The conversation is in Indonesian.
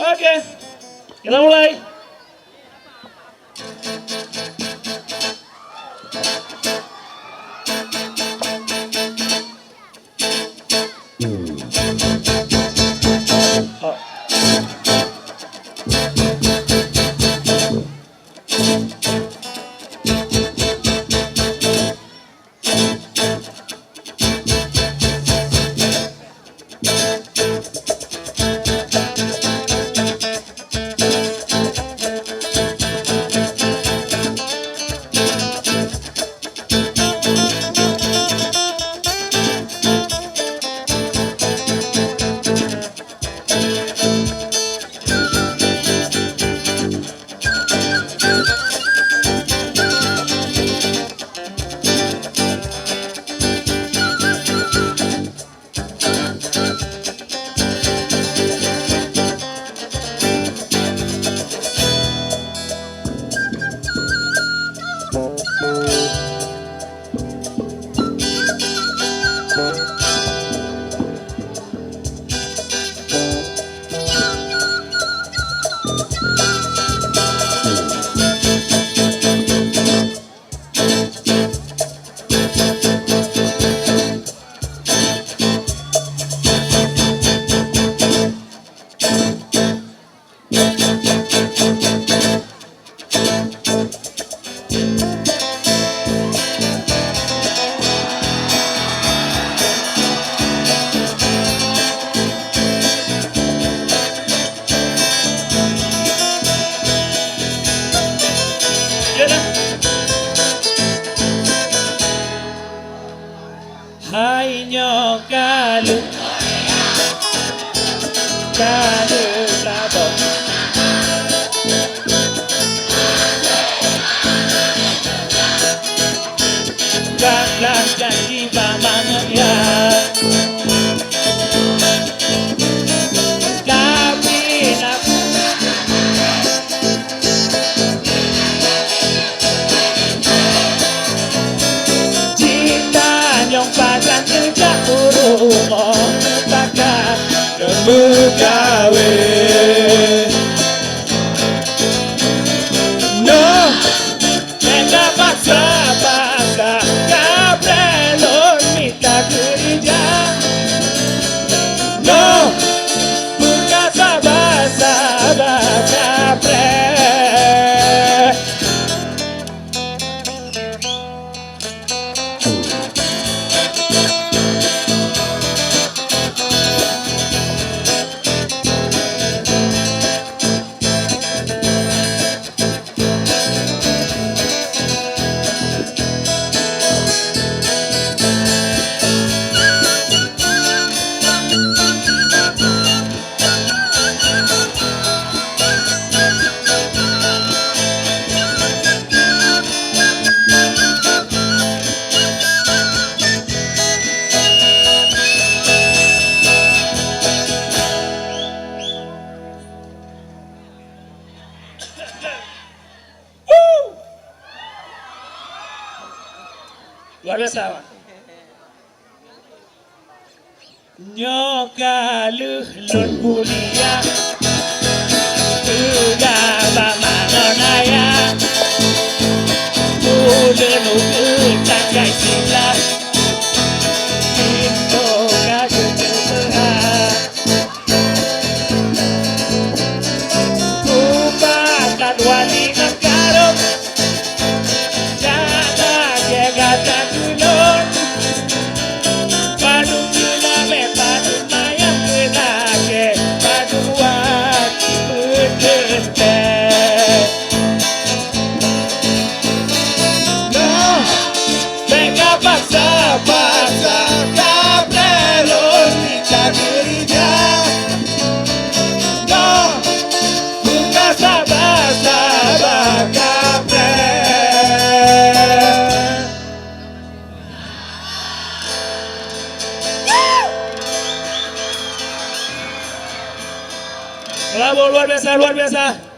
Oke, kita mulai. Hai nyo kalu kalu labo Gaglah janji pamangan ya Tapi nak Cinta nyong pasan kerja urumo Takkan kemugawe No Nega paksa-paksa Kaprelon minta kerja No Buka sabar-sabar Kaprel Luar biasa. Nyokaluh lun mulia Udah bamanonaya Udah takai sila Indo kagum berhak Upakan wali ngakarom Jada gegata kulon Padu gila me padu mayam kenake Padu wati berdente No Beka paksa-paksa Kaprelon minta kerja No Buka sabar-sabar Kaprel Bravo, luar biasa, luar biasa.